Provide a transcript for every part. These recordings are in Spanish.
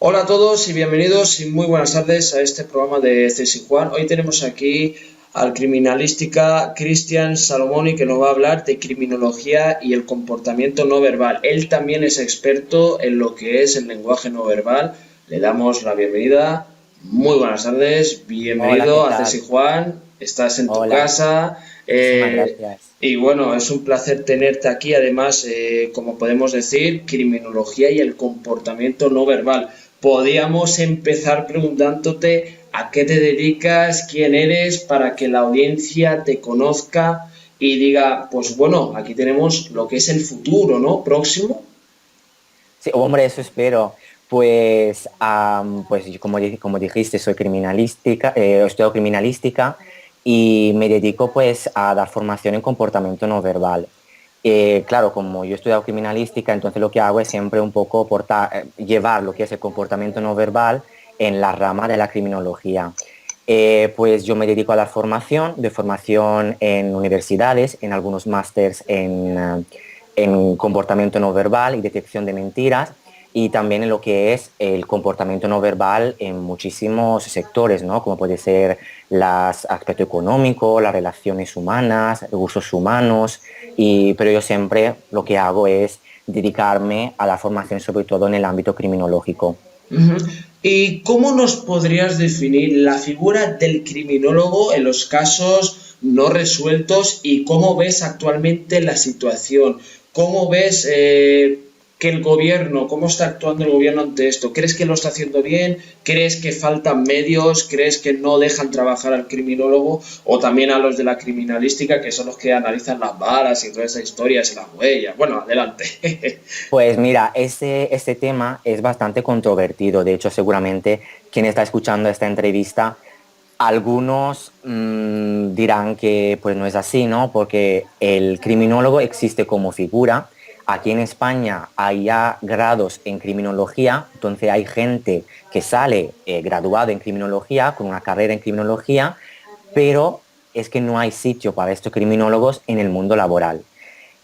Hola a todos y bienvenidos y muy buenas tardes a este programa de CSI Juan. Hoy tenemos aquí al criminalística Cristian Salomoni que nos va a hablar de criminología y el comportamiento no verbal. Él también es experto en lo que es el lenguaje no verbal. Le damos la bienvenida. Muy buenas tardes, Hola, ¿qué bienvenido a CSI tal? Juan. Estás en tu Hola, casa. muchísimas gracias. Y bueno, es un placer tenerte aquí. Además, como podemos decir, criminología y el comportamiento no verbal. Podríamos empezar preguntándote a qué te dedicas, quién eres, para que la audiencia te conozca y diga, pues bueno, aquí tenemos lo que es el futuro, ¿no? Próximo. Sí, hombre, eso espero. Pues como dijiste, soy criminalística, estudio criminalística y me dedico pues a dar formación en comportamiento no verbal. Claro, como yo he estudiado criminalística, entonces lo que hago es siempre un poco llevar lo que es el comportamiento no verbal en la rama de la criminología. Pues yo me dedico a dar formación, de formación en universidades, en algunos másters en comportamiento no verbal y detección de mentiras, y también en lo que es el comportamiento no verbal en muchísimos sectores, ¿no? Como puede ser el aspecto económico, las relaciones humanas, recursos humanos, pero yo siempre lo que hago es dedicarme a la formación sobre todo en el ámbito criminológico. Ujú. ¿Y cómo nos podrías definir la figura del criminólogo en los casos no resueltos y cómo ves actualmente la situación? ¿Cómo ves que el gobierno, cómo está actuando el gobierno ante esto? ¿Crees que lo está haciendo bien? ¿Crees que faltan medios? ¿Crees que no dejan trabajar al criminólogo o también a los de la criminalística, que son los que analizan las balas y todas esas historias y las huellas? Bueno, adelante. Pues mira, este tema es bastante controvertido. De hecho, seguramente quien está escuchando esta entrevista, algunos dirán que pues no es así, ¿no? Porque el criminólogo existe como figura. Aquí en España hay ya grados en criminología, entonces hay gente que sale graduado en criminología, con una carrera en criminología, pero es que no hay sitio para estos criminólogos en el mundo laboral.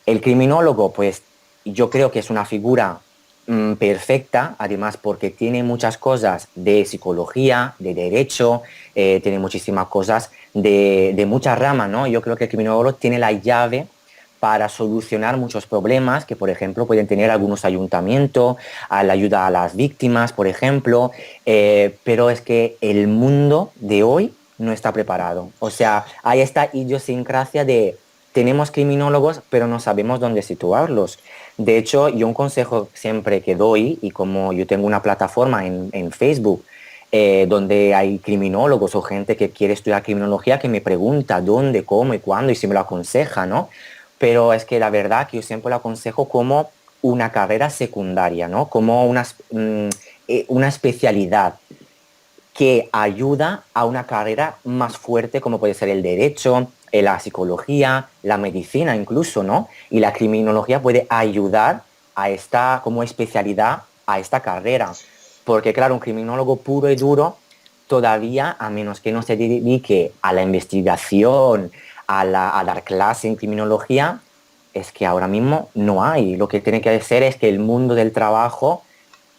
El criminólogo, pues yo creo que es una figura perfecta, además porque tiene muchas cosas de psicología, de derecho, tiene muchísimas cosas de muchas ramas, ¿no? Yo creo que el criminólogo tiene la llave para solucionar muchos problemas que, por ejemplo, pueden tener algunos ayuntamientos, a la ayuda a las víctimas, por ejemplo, pero es que el mundo de hoy no está preparado. O sea, hay esta idiosincrasia de tenemos criminólogos, pero no sabemos dónde situarlos. De hecho, yo un consejo siempre que doy, y como yo tengo una plataforma en Facebook, donde hay criminólogos o gente que quiere estudiar criminología que me pregunta dónde, cómo y cuándo y si me lo aconseja, ¿no? Pero es que la verdad que yo siempre lo aconsejo como una carrera secundaria, ¿no? Como una especialidad que ayuda a una carrera más fuerte como puede ser el derecho, la psicología, la medicina incluso, ¿no? Y la criminología puede ayudar a esta como especialidad a esta carrera. Porque claro, un criminólogo puro y duro todavía, a menos que no se dedique a la investigación, a dar clase en criminología, es que ahora mismo no hay. Lo que tiene que hacer es que el mundo del trabajo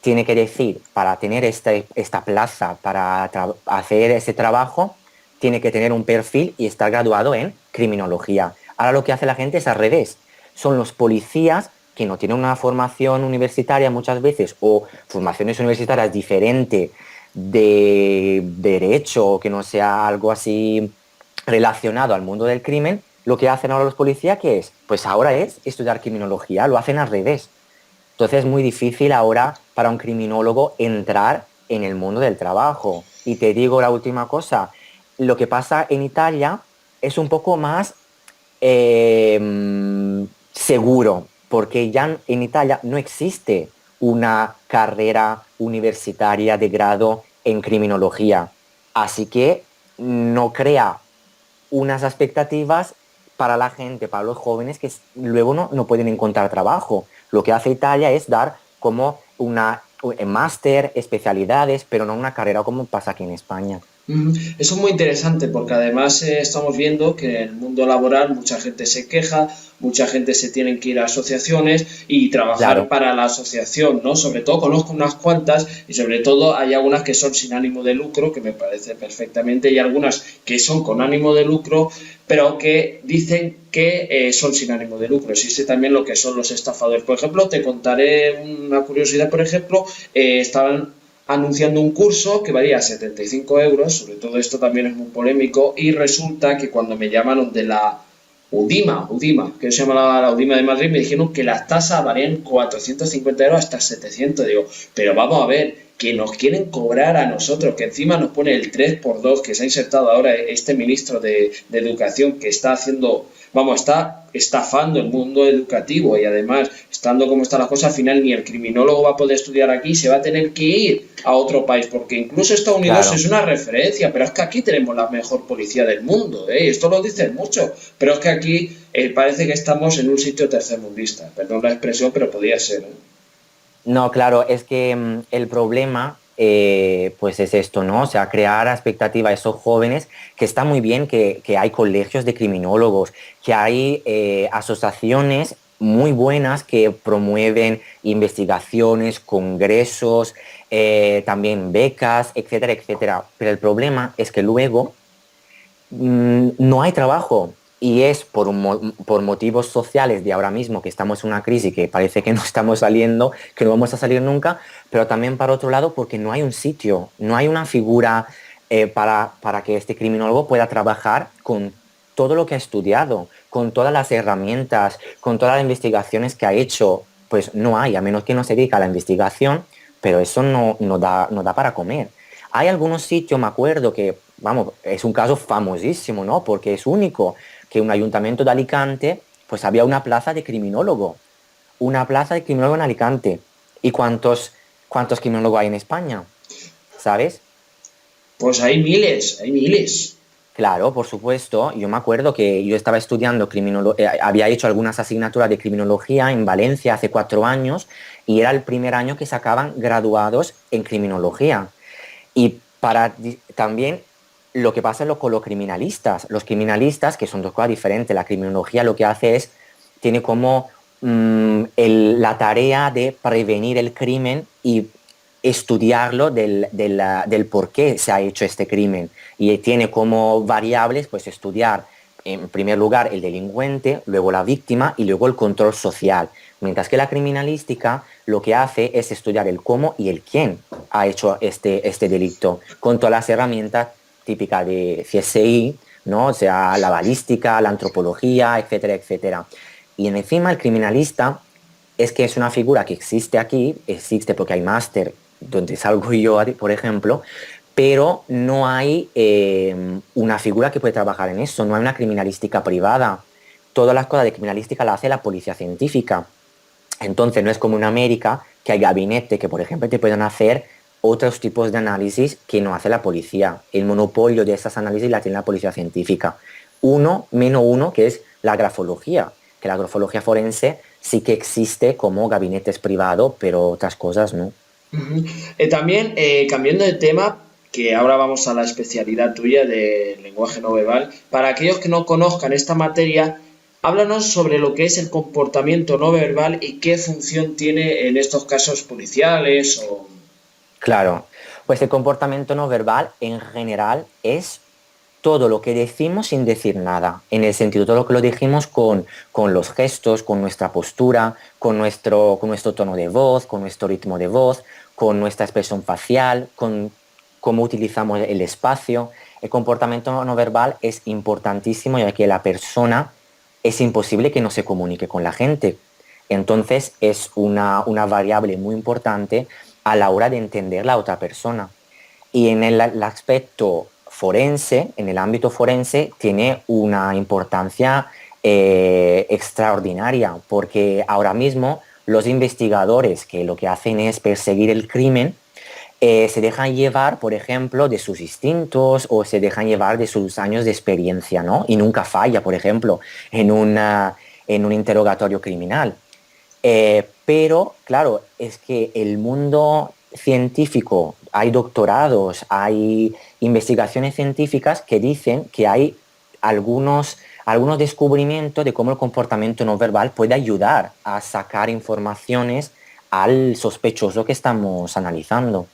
tiene que decir, para tener esta plaza, para hacer ese trabajo, tiene que tener un perfil y estar graduado en criminología. Ahora lo que hace la gente es al revés. Son los policías que no tienen una formación universitaria muchas veces o formaciones universitarias diferentes de derecho o que no sea algo así relacionado al mundo del crimen. Lo que hacen ahora los policías, ¿qué es? Pues ahora es estudiar criminología, lo hacen al revés. Entonces es muy difícil ahora para un criminólogo entrar en el mundo del trabajo. Y te digo la última cosa, lo que pasa en Italia es un poco más seguro, porque ya en Italia no existe una carrera universitaria de grado en criminología. Así que no crea unas expectativas para la gente, para los jóvenes que luego no pueden encontrar trabajo. Lo que hace Italia es dar como una máster, especialidades, pero no una carrera como pasa aquí en España. Eso es muy interesante porque además estamos viendo que en el mundo laboral mucha gente se queja, mucha gente se tiene que ir a asociaciones y trabajar Claro, para la asociación, ¿no? Sobre todo conozco unas cuantas y sobre todo hay algunas que son sin ánimo de lucro, que me parece perfectamente, y algunas que son con ánimo de lucro, pero que dicen que son sin ánimo de lucro. Existe también lo que son los estafadores. Por ejemplo, te contaré una curiosidad, por ejemplo, estaban anunciando un curso que valía 75 euros, sobre todo esto también es muy polémico, y resulta que cuando me llamaron de la UDIMA, que se llama la UDIMA de Madrid, me dijeron que las tasas valían 450 euros hasta 700. Digo, pero vamos a ver, que nos quieren cobrar a nosotros, que encima nos pone el 3x2, que se ha insertado ahora este ministro de Educación que está haciendo, vamos, está estafando el mundo educativo y además, estando como están las cosas, al final ni el criminólogo va a poder estudiar aquí, se va a tener que ir a otro país, porque incluso Estados Unidos es claro. una referencia, pero es que aquí tenemos la mejor policía del mundo, ¿eh? Esto lo dicen mucho, pero es que aquí parece que estamos en un sitio tercermundista, perdón la expresión, pero podría ser, ¿eh? No, claro, es que el problema pues es esto, ¿no? O sea, crear expectativa a esos jóvenes, que está muy bien que hay colegios de criminólogos, que hay asociaciones muy buenas que promueven investigaciones, congresos, también becas, etcétera, etcétera. Pero el problema es que luego no hay trabajo y es por motivos sociales de ahora mismo que estamos en una crisis que parece que no estamos saliendo, que no vamos a salir nunca, pero también para otro lado porque no hay un sitio, no hay una figura para que este criminólogo pueda trabajar con todo lo que ha estudiado, con todas las herramientas, con todas las investigaciones que ha hecho, pues no hay, a menos que no se dedique a la investigación, pero eso no da para comer. Hay algunos sitios, me acuerdo que, vamos, es un caso famosísimo, ¿no? Porque es único que un ayuntamiento de Alicante, pues había una plaza de criminólogo en Alicante. ¿Y cuántos criminólogos hay en España? ¿Sabes? Pues hay miles, hay miles. Claro, por supuesto. Yo me acuerdo que yo estaba estudiando había hecho algunas asignaturas de criminología en Valencia hace 4 años y era el primer año que sacaban graduados en criminología. Y también lo que pasa con los criminalistas, que son dos cosas diferentes, la criminología lo que hace es, tiene como la tarea de prevenir el crimen y estudiarlo del por qué se ha hecho este crimen. Y tiene como variables, pues estudiar en primer lugar el delincuente, luego la víctima y luego el control social. Mientras que la criminalística lo que hace es estudiar el cómo y el quién ha hecho este delito, con todas las herramientas típicas de CSI, ¿no? O sea, la balística, la antropología, etcétera, etcétera. Y encima el criminalista es que es una figura que existe aquí, existe porque hay máster, donde salgo yo, por ejemplo, pero no hay una figura que puede trabajar en eso, no hay una criminalística privada. Todas las cosas de criminalística las hace la policía científica. Entonces no es como en América que hay gabinetes que, por ejemplo, te pueden hacer otros tipos de análisis que no hace la policía. El monopolio de esas análisis la tiene la policía científica. Uno, menos uno, que es la grafología, que la grafología forense sí que existe como gabinetes privados, pero otras cosas no. Ujú. También, cambiando de tema, que ahora vamos a la especialidad tuya de lenguaje no verbal, para aquellos que no conozcan esta materia, háblanos sobre lo que es el comportamiento no verbal y qué función tiene en estos casos policiales o... Claro, pues el comportamiento no verbal en general es todo lo que decimos sin decir nada, en el sentido, todo lo que lo dijimos con los gestos, con nuestra postura, con nuestro tono de voz, con nuestro ritmo de voz, con nuestra expresión facial, con cómo utilizamos el espacio. El comportamiento no verbal es importantísimo ya que la persona es imposible que no se comunique con la gente. Entonces es una variable muy importante a la hora de entender la otra persona. Y en el aspecto forense, en el ámbito forense, tiene una importancia extraordinaria, porque ahora mismo los investigadores que lo que hacen es perseguir el crimen, se dejan llevar, por ejemplo, de sus instintos o se dejan llevar de sus años de experiencia, ¿no? Y nunca falla, por ejemplo, en un interrogatorio criminal. Pero, claro, es que el mundo científico hay doctorados, hay investigaciones científicas que dicen que hay algunos descubrimientos de cómo el comportamiento no verbal puede ayudar a sacar informaciones al sospechoso que estamos analizando.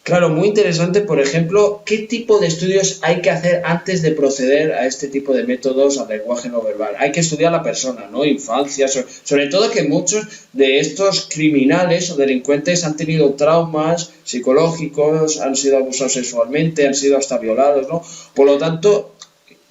Claro, muy interesante, por ejemplo, ¿qué tipo de estudios hay que hacer antes de proceder a este tipo de métodos al lenguaje no verbal? Hay que estudiar a la persona, ¿no? Infancia, sobre todo que muchos de estos criminales o delincuentes han tenido traumas psicológicos, han sido abusados sexualmente, han sido hasta violados, ¿no? Por lo tanto,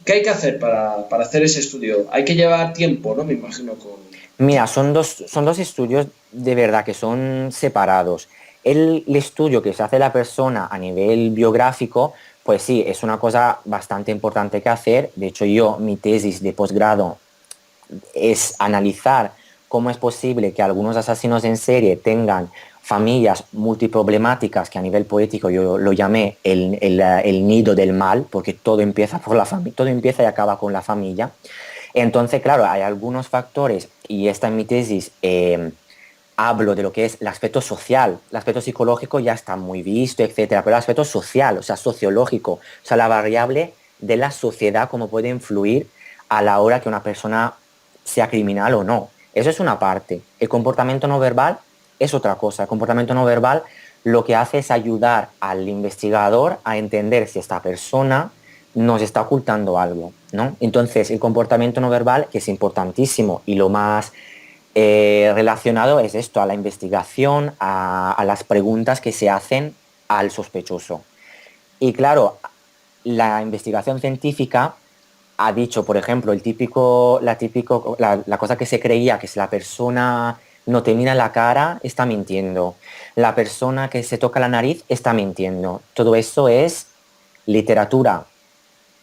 ¿qué hay que hacer para hacer ese estudio? Hay que llevar tiempo, ¿no? Me imagino con... Mira, son dos estudios de verdad que son separados. El estudio que se hace la persona a nivel biográfico, pues sí, es una cosa bastante importante que hacer. De hecho, mi tesis de posgrado es analizar cómo es posible que algunos asesinos en serie tengan familias multiproblemáticas, que a nivel poético yo lo llamé el nido del mal, porque todo empieza por la familia, todo empieza y acaba con la familia. Entonces, claro, hay algunos factores, y esta en mi tesis hablo de lo que es el aspecto social. El aspecto psicológico ya está muy visto, etcétera, pero el aspecto social, o sea, sociológico, o sea, la variable de la sociedad, cómo puede influir a la hora que una persona sea criminal o no. Eso es una parte. El comportamiento no verbal es otra cosa. El comportamiento no verbal lo que hace es ayudar al investigador a entender si esta persona nos está ocultando algo, ¿no? Entonces, el comportamiento no verbal, que es importantísimo y lo más relacionado es esto, a la investigación, a las preguntas que se hacen al sospechoso. Y claro, la investigación científica ha dicho, por ejemplo, la cosa que se creía, que si la persona no te mira la cara, está mintiendo. La persona que se toca la nariz está mintiendo. Todo eso es literatura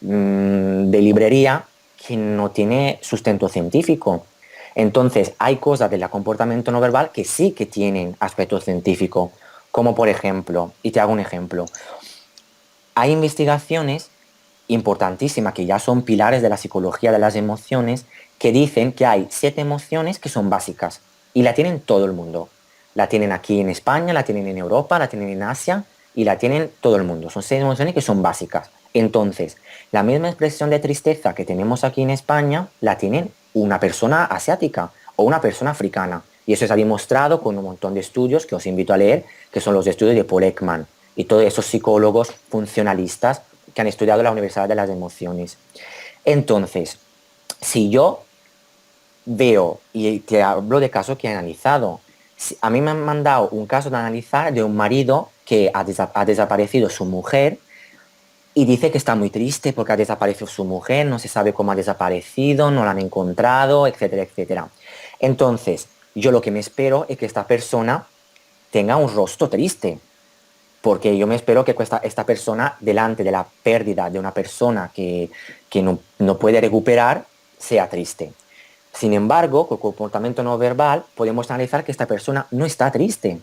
de librería que no tiene sustento científico. Entonces, hay cosas del comportamiento no verbal que sí que tienen aspecto científico, como por ejemplo, y te hago un ejemplo, hay investigaciones importantísimas que ya son pilares de la psicología de las emociones que dicen que hay 7 emociones que son básicas y la tienen todo el mundo. La tienen aquí en España, la tienen en Europa, la tienen en Asia y la tienen todo el mundo. Son 6 emociones que son básicas. Entonces, la misma expresión de tristeza que tenemos aquí en España la tienen una persona asiática o una persona africana. Y eso se ha demostrado con un montón de estudios que os invito a leer, que son los estudios de Paul Ekman y todos esos psicólogos funcionalistas que han estudiado la Universidad de las Emociones. Entonces, si yo veo, y te hablo de casos que he analizado, a mí me han mandado un caso de analizar de un marido que ha desaparecido su mujer y dice que está muy triste porque ha desaparecido su mujer, no se sabe cómo ha desaparecido, no la han encontrado, etcétera, etcétera. Entonces, yo lo que me espero es que esta persona tenga un rostro triste, porque yo me espero que esta persona, delante de la pérdida de una persona que no puede recuperar, sea triste. Sin embargo, con comportamiento no verbal podemos analizar que esta persona no está triste,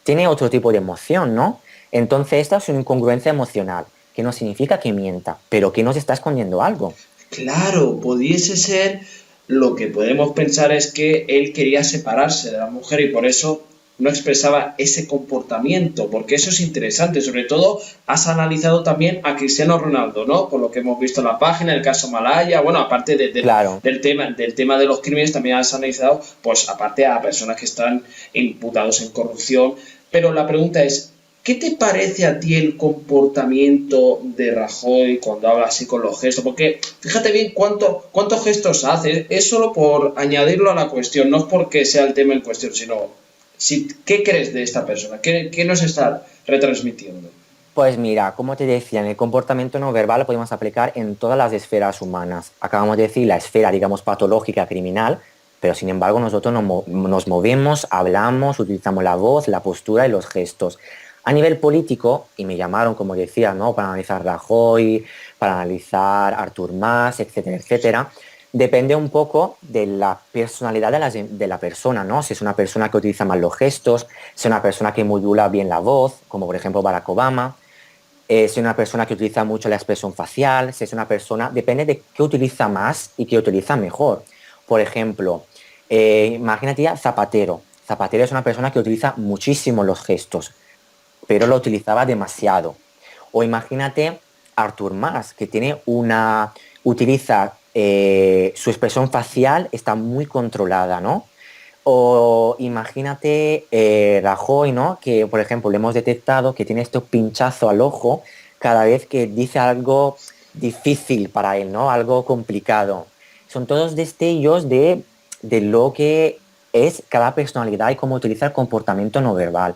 tiene otro tipo de emoción, ¿no? Entonces esta es una incongruencia emocional, que no significa que mienta, pero que nos está escondiendo algo. Claro, pudiese ser, lo que podemos pensar es que él quería separarse de la mujer y por eso no expresaba ese comportamiento, porque eso es interesante. Sobre todo, has analizado también a Cristiano Ronaldo, ¿no? Por lo que hemos visto en la página, el caso Malaya, bueno, aparte Claro. del tema de los crímenes, también has analizado, pues aparte a personas que están imputados en corrupción. Pero la pregunta es, ¿qué te parece a ti el comportamiento de Rajoy cuando habla así con los gestos? Porque fíjate bien cuántos gestos hace. Es solo por añadirlo a la cuestión, no es porque sea el tema en cuestión, sino si, ¿qué crees de esta persona? ¿Qué nos está retransmitiendo? Pues mira, como te decía, en el comportamiento no verbal lo podemos aplicar en todas las esferas humanas. Acabamos de decir la esfera, digamos, patológica, criminal, pero sin embargo nosotros nos movemos, hablamos, utilizamos la voz, la postura y los gestos. A nivel político, y me llamaron, como decía, ¿no? Para analizar Rajoy, para analizar Artur Mas, etcétera, etcétera, depende un poco de la personalidad de la persona, ¿no? Si es una persona que utiliza mal los gestos, si es una persona que modula bien la voz, como por ejemplo Barack Obama, si es una persona que utiliza mucho la expresión facial, si es una persona, depende de qué utiliza más y qué utiliza mejor. Por ejemplo, imagínate a Zapatero. Zapatero es una persona que utiliza muchísimo los gestos. pero lo utilizaba demasiado. O imagínate Artur Mas, que utiliza su expresión facial, está muy controlada, ¿no? O imagínate Rajoy, ¿no? Que, por ejemplo, le hemos detectado que tiene este pinchazo al ojo cada vez que dice algo difícil para él, ¿no? Algo complicado. Son todos destellos de lo que es cada personalidad y cómo utiliza el comportamiento no verbal.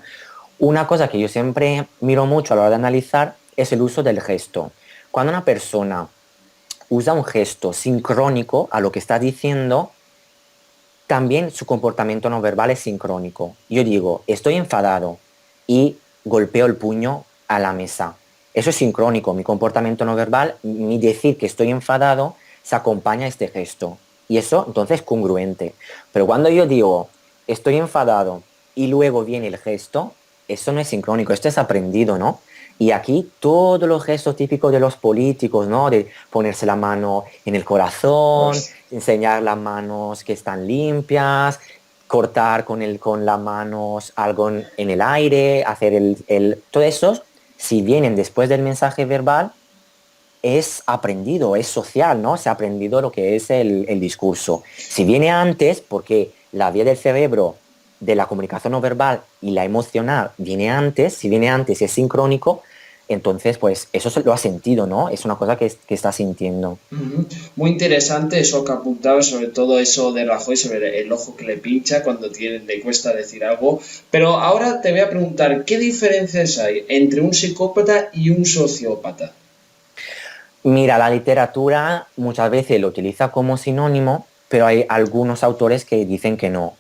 Una cosa que yo siempre miro mucho a la hora de analizar es el uso del gesto. Cuando una persona usa un gesto sincrónico a lo que está diciendo, también su comportamiento no verbal es sincrónico. Yo digo, estoy enfadado y golpeo el puño a la mesa. Eso es sincrónico. Mi comportamiento no verbal, mi decir que estoy enfadado, se acompaña a este gesto. Y eso entonces es congruente. Pero cuando yo digo, estoy enfadado y luego viene el gesto, eso no es sincrónico, esto es aprendido, ¿no? Y aquí todos los gestos típicos de los políticos, ¿no? De ponerse la mano en el corazón, Pues, enseñar las manos que están limpias, cortar con las manos algo en el aire, hacer todo eso, si vienen después del mensaje verbal, es aprendido, es social, ¿no? Se ha aprendido lo que es el discurso. Si viene antes, porque la vía del cerebro de la comunicación no verbal y la emocional viene antes, si viene antes y es sincrónico, entonces pues eso se lo ha sentido, ¿no? Es una cosa que está sintiendo. ujú. Muy interesante eso que apuntaba, sobre todo eso de Rajoy, sobre el ojo que le pincha cuando le cuesta decir algo. Pero ahora te voy a preguntar, ¿qué diferencias hay entre un psicópata y un sociópata? Mira, la literatura muchas veces lo utiliza como sinónimo, pero hay algunos autores que dicen que no.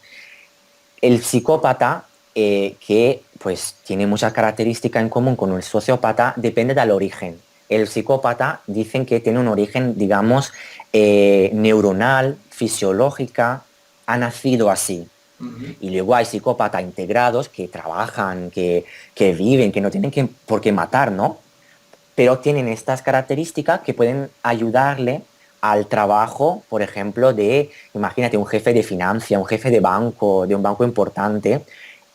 El psicópata, que pues tiene muchas características en común con el sociópata, depende del origen. El psicópata dicen que tiene un origen, digamos, neuronal, fisiológica, ha nacido así. Ujú. Y luego hay psicópatas integrados que trabajan, que viven, que no tienen por qué matar, ¿no? Pero tienen estas características que pueden ayudarle al trabajo, por ejemplo, imagínate, un jefe de financia, un jefe de un banco importante.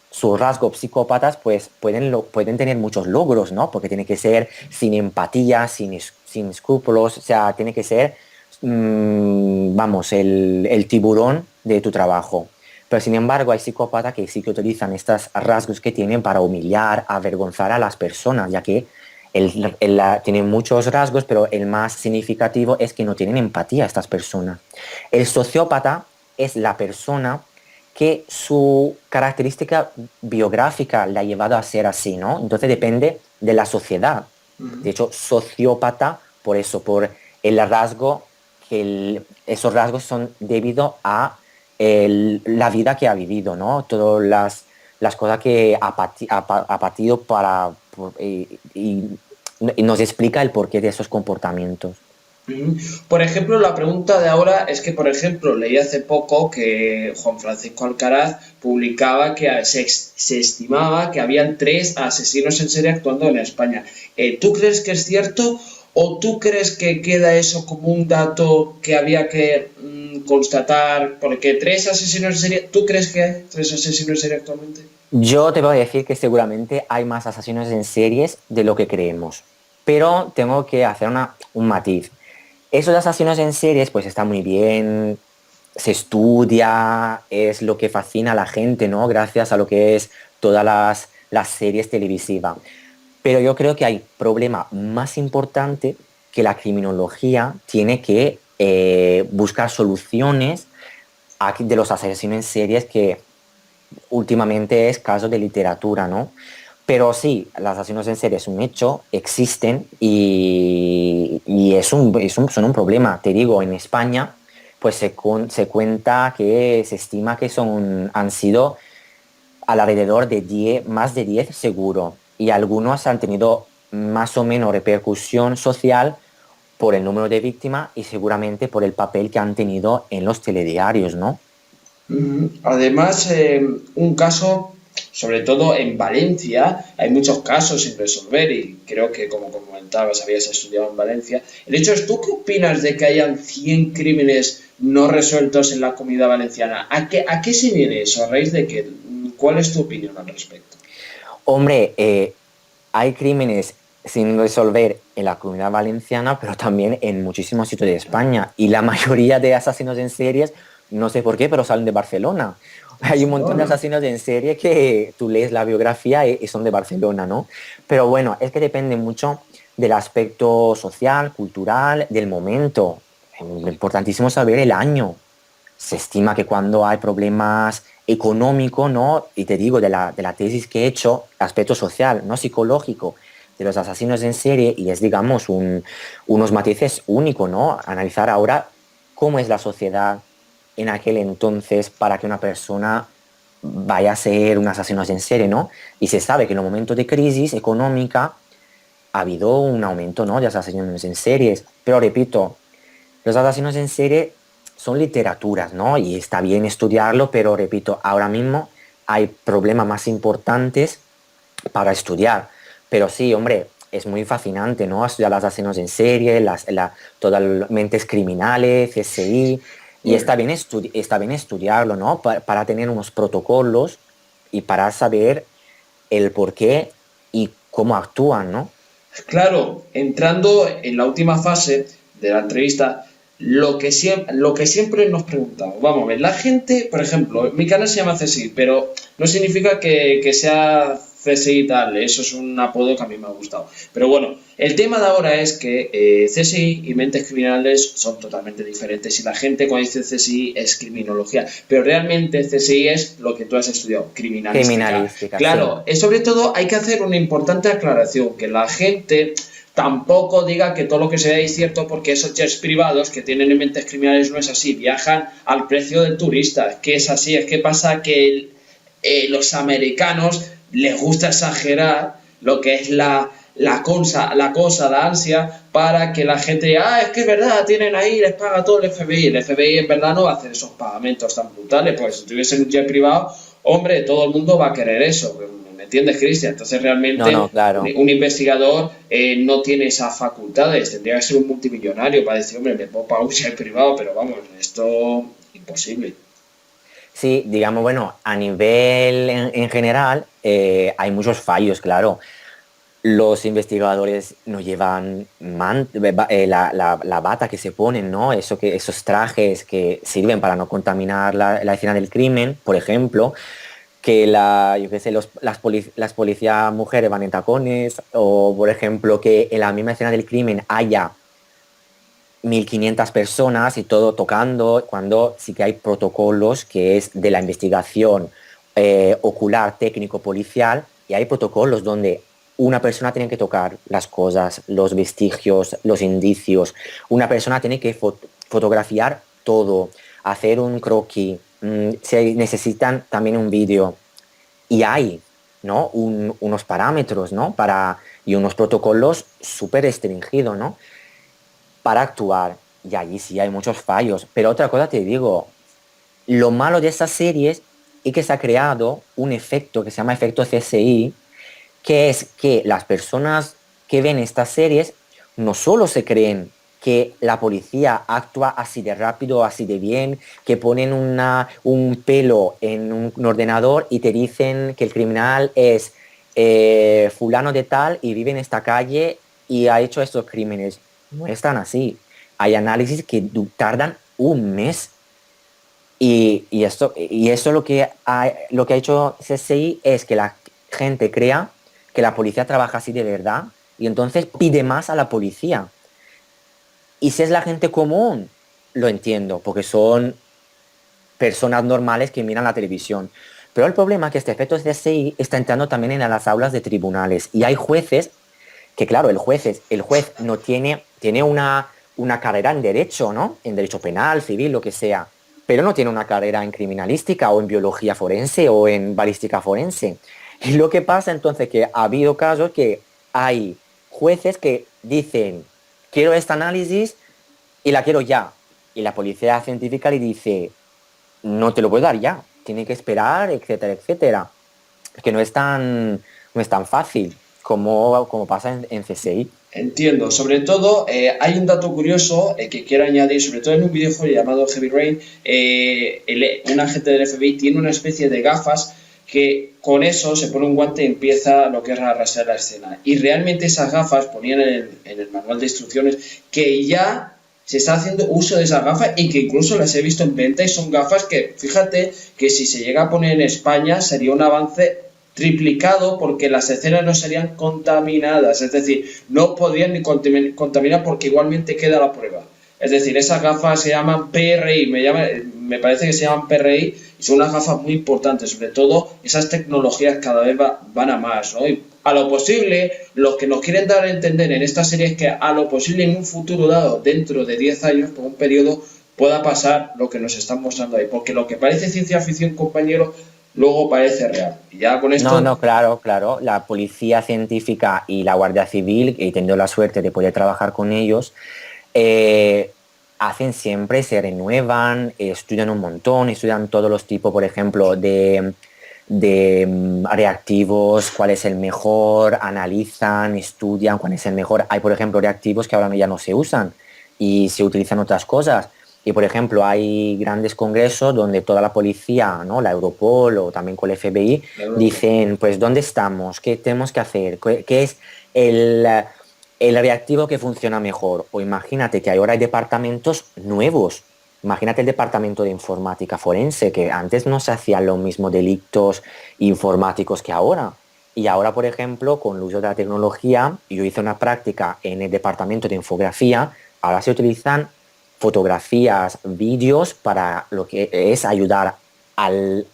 Sus rasgos psicópatas pues pueden tener muchos logros, ¿no? Porque tiene que ser sin empatía, sin escrúpulos, o sea, tiene que ser, vamos, el tiburón de tu trabajo. Pero sin embargo hay psicópatas que sí que utilizan estos rasgos que tienen para humillar, avergonzar a las personas, ya que tienen muchos rasgos, pero el más significativo es que no tienen empatía a estas personas. El sociópata es la persona que su característica biográfica le ha llevado a ser así, ¿no? Entonces depende de la sociedad. De Ujú. hecho, sociópata, por eso, por el rasgo, esos rasgos son debido a la vida que ha vivido, ¿no? Todas las cosas que ha patido y nos explica el porqué de esos comportamientos. Ujú. Por ejemplo, la pregunta de ahora es que, por ejemplo, leí hace poco que Juan Francisco Alcaraz publicaba que se estimaba que habían 3 asesinos en serie actuando en España. ¿Tú crees que es cierto o tú crees que queda eso como un dato que había que constatar? Porque 3 asesinos en serie, ¿tú crees que hay 3 asesinos en serie actualmente? Yo te voy a decir que seguramente hay más asesinos en series de lo que creemos, pero tengo que hacer un matiz. Esos asesinos en series pues está muy bien, se estudia, es lo que fascina a la gente, ¿no? Gracias a lo que es todas las series televisivas. Pero yo creo que hay problema más importante que la criminología tiene que buscar soluciones de los asesinos en series que últimamente es caso de literatura, ¿no? Pero sí, los asesinos en serie es un hecho, existen y son un problema. Te digo, en España, pues se cuenta que se estima que han sido alrededor de 10, más de 10 seguro. Y algunos han tenido más o menos repercusión social por el número de víctimas y seguramente por el papel que han tenido en los telediarios, ¿no? Ujú. Además, un caso, sobre todo en Valencia, hay muchos casos sin resolver y creo que, como comentabas, habías estudiado en Valencia. El hecho es, ¿tú qué opinas de que hayan 100 crímenes no resueltos en la Comunidad Valenciana? ¿A qué se viene eso? ¿A raíz de qué? ¿Cuál es tu opinión al respecto? Hombre, hay crímenes sin resolver en la Comunidad Valenciana, pero también en muchísimos sitios de España. Y la mayoría de asesinos en series, no sé por qué, pero salen de Barcelona. Hay un montón de Barcelona. asesinos en serie que tú lees la biografía y son de Barcelona, ¿no? Pero bueno, es que depende mucho del aspecto social, cultural, del momento. Lo importantísimo es saber el año. Se estima que cuando hay problemas económicos, ¿no? Y te digo, de la tesis que he hecho, aspecto social, no psicológico, de los asesinos en serie, y es, digamos, unos matices únicos, ¿no? Analizar ahora cómo es la sociedad en aquel entonces para que una persona vaya a ser un asesino en serie, ¿no? Y se sabe que en los momentos de crisis económica ha habido un aumento, ¿no? De asesinos en series, pero repito, los asesinos en serie son literaturas, ¿no? Y está bien estudiarlo, pero repito, ahora mismo hay problemas más importantes para estudiar. Pero sí, hombre, es muy fascinante, ¿no? Estudiar los asesinos en serie, todas las mentes criminales, CSI, y Pues está bien estudiarlo, ¿no? Para tener unos protocolos y para saber el por qué y cómo actúan, ¿no? claro, entrando en la última fase de la entrevista, lo que siempre nos preguntamos, vamos a ver, la gente, por ejemplo, mi canal se llama CSI, pero no significa que sea CSI tal, eso es un apodo que a mí me ha gustado. Pero bueno, el tema de ahora es que CSI y mentes criminales son totalmente diferentes y la gente cuando dice CSI es criminología, pero realmente CSI es lo que tú has estudiado, criminalística. Criminalística, sí. Claro, sobre todo hay que hacer una importante aclaración, que la gente tampoco diga que todo lo que se ve es cierto porque esos jets privados que tienen en mentes criminales no es así, viajan al precio del turista, es que es así, es que pasa que los americanos les gusta exagerar lo que es la cosa, la ansia, para que la gente diga, es que es verdad, tienen ahí, les paga todo el FBI. El FBI en verdad no va a hacer esos pagamentos tan brutales, porque si tuviesen un jet privado, hombre, todo el mundo va a querer eso. ¿Me entiendes, Cristian? Entonces No, no, realmente claro. un investigador no tiene esas facultades, tendría que ser un multimillonario para decir, hombre, me puedo pagar un jet privado, pero vamos, esto imposible. Sí, digamos, bueno, a nivel en general hay muchos fallos, claro. Los investigadores no llevan la bata que se ponen, ¿no? Esos trajes que sirven para no contaminar la escena del crimen, por ejemplo, que yo qué sé, las policías mujeres van en tacones, o por ejemplo, que en la misma escena del crimen haya 1.500 personas y todo tocando, cuando sí que hay protocolos que es de la investigación ocular, técnico, policial, y hay protocolos donde una persona tiene que tocar las cosas, los vestigios, los indicios, una persona tiene que fotografiar todo, hacer un croquis, se necesitan también un vídeo, y hay, ¿no? Unos parámetros, ¿no? Y unos protocolos súper restringidos, ¿no? Para actuar. Y allí sí hay muchos fallos. Pero otra cosa te digo, lo malo de estas series es que se ha creado un efecto que se llama efecto CSI, que es que las personas que ven estas series no solo se creen que la policía actúa así de rápido, así de bien, que ponen un pelo en un ordenador y te dicen que el criminal es fulano de tal y vive en esta calle y ha hecho estos crímenes. No es tan así. Hay análisis que tardan un mes y esto lo que ha hecho CSI es que la gente crea que la policía trabaja así de verdad y entonces pide más a la policía. Y si es la gente común, lo entiendo, porque son personas normales que miran la televisión. Pero el problema es que este efecto CSI está entrando también en las aulas de tribunales y hay jueces que, claro, el juez no tiene una carrera en derecho, ¿no? En derecho penal, civil, lo que sea, pero no tiene una carrera en criminalística o en biología forense o en balística forense. Y lo que pasa entonces que ha habido casos que hay jueces que dicen, quiero este análisis y la quiero ya. Y la policía científica le dice, no te lo puedo dar ya, tiene que esperar, etcétera, etcétera. Que no es tan fácil como pasa en CSI. Entiendo, sobre todo hay un dato curioso que quiero añadir, sobre todo en un videojuego llamado Heavy Rain, un agente del FBI tiene una especie de gafas que con eso se pone un guante y empieza lo que es a arrasar la escena. Y realmente esas gafas ponían en el manual de instrucciones que ya se está haciendo uso de esas gafas y que incluso las he visto en venta y son gafas que, fíjate, que si se llega a poner en España sería un avance triplicado porque las escenas no serían contaminadas, es decir, no podrían ni contaminar porque igualmente queda la prueba. Es decir, esas gafas se llaman PRI, me parece que se llaman PRI y son unas gafas muy importantes, sobre todo esas tecnologías cada vez van a más, ¿no? Y a lo posible, lo que nos quieren dar a entender en esta serie es que a lo posible en un futuro dado, dentro de 10 años, por un periodo, pueda pasar lo que nos están mostrando ahí, porque lo que parece ciencia ficción, compañero, luego parece real. Y ya con No, esto, no, claro, claro. La policía científica y la Guardia Civil, he tenido la suerte de poder trabajar con ellos, eh, hacen siempre, se renuevan, estudian un montón, estudian todos los tipos, por ejemplo, de reactivos, cuál es el mejor, analizan, estudian cuál es el mejor. Hay, por ejemplo, reactivos que ahora ya no se usan y se utilizan otras cosas. Y, por ejemplo, hay grandes congresos donde toda la policía, ¿no? La Europol o también con el FBI, dicen, pues, ¿dónde estamos? ¿Qué tenemos que hacer? ¿Qué es el, el reactivo que funciona mejor? O imagínate que ahora hay departamentos nuevos. Imagínate el departamento de informática forense, que antes no se hacían los mismos delitos informáticos que ahora. Y ahora, por ejemplo, con el uso de la tecnología, yo hice una práctica en el departamento de infografía, ahora se utilizan fotografías, vídeos para lo que es ayudar al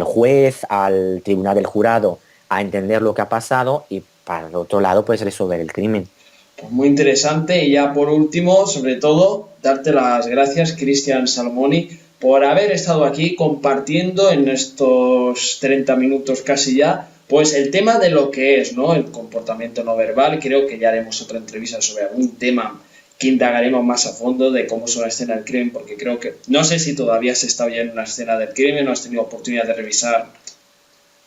juez, al tribunal del jurado a entender lo que ha pasado y para el otro lado pues resolver el crimen. pues muy interesante. Y ya por último, sobre todo, darte las gracias, Cristian Salomoni, por haber estado aquí compartiendo en estos 30 minutos casi ya, pues el tema de lo que es, ¿no? El comportamiento no verbal. Creo que ya haremos otra entrevista sobre algún tema que indagaremos más a fondo de cómo es una escena del crimen, porque creo que, no sé si todavía se está viendo una escena del crimen, no has tenido oportunidad de revisar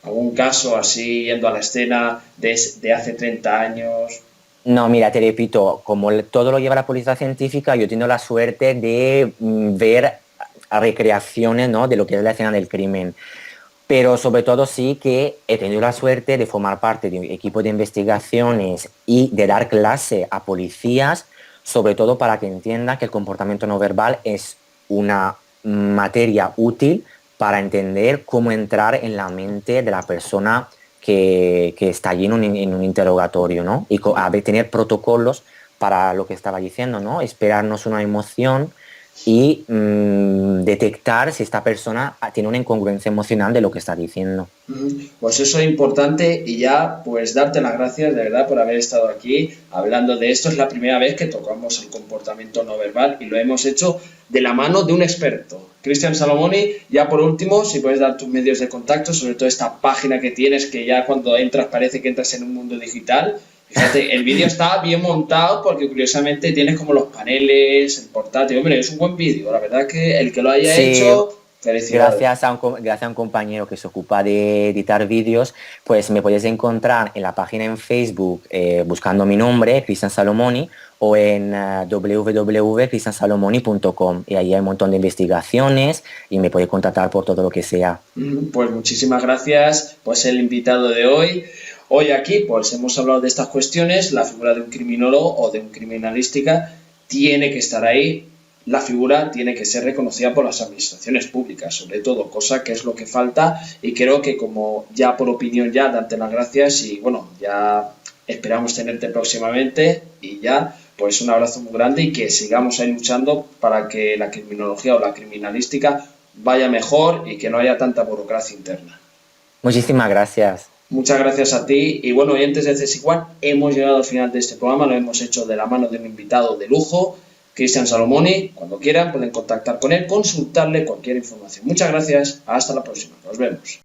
algún caso así, yendo a la escena de hace 30 años. No, mira, te repito, como todo lo lleva la policía científica, yo tengo la suerte de ver recreaciones, ¿no? De lo que es la escena del crimen. Pero sobre todo sí que he tenido la suerte de formar parte de un equipo de investigaciones y de dar clase a policías, sobre todo para que entiendan que el comportamiento no verbal es una materia útil para entender cómo entrar en la mente de la persona que está allí en un interrogatorio, ¿no? Y tener protocolos para lo que estaba diciendo, ¿no? Esperarnos una emoción y detectar si esta persona tiene una incongruencia emocional de lo que está diciendo. Pues eso es importante y ya pues darte las gracias de verdad por haber estado aquí hablando de esto. Es la primera vez que tocamos el comportamiento no verbal y lo hemos hecho de la mano de un experto, Cristian Salomoni. Ya por último, si puedes dar tus medios de contacto, sobre todo esta página que tienes que ya cuando entras parece que entras en un mundo digital. Fíjate, el vídeo está bien montado porque curiosamente tienes como los paneles, el portátil. Hombre, es un buen vídeo. La verdad que el que lo haya Sí, hecho, felicidades. gracias a un compañero que se ocupa de editar vídeos, pues me puedes encontrar en la página en Facebook buscando mi nombre, Cristian Salomoni, o en www.cristiansalomoni.com y ahí hay un montón de investigaciones y me puedes contactar por todo lo que sea. Pues muchísimas gracias, pues el invitado de hoy. Hoy aquí pues hemos hablado de estas cuestiones, la figura de un criminólogo o de un criminalística tiene que estar ahí, la figura tiene que ser reconocida por las administraciones públicas, sobre todo, cosa que es lo que falta y creo que como ya por opinión ya darte las gracias y bueno, ya esperamos tenerte próximamente y ya pues un abrazo muy grande y que sigamos ahí luchando para que la criminología o la criminalística vaya mejor y que no haya tanta burocracia interna. Muchísimas gracias. Muchas gracias a ti y bueno, oyentes de CSIC hemos llegado al final de este programa, lo hemos hecho de la mano de un invitado de lujo, Cristian Salomoni. Cuando quieran pueden contactar con él, consultarle cualquier información. Muchas gracias, hasta la próxima, nos vemos.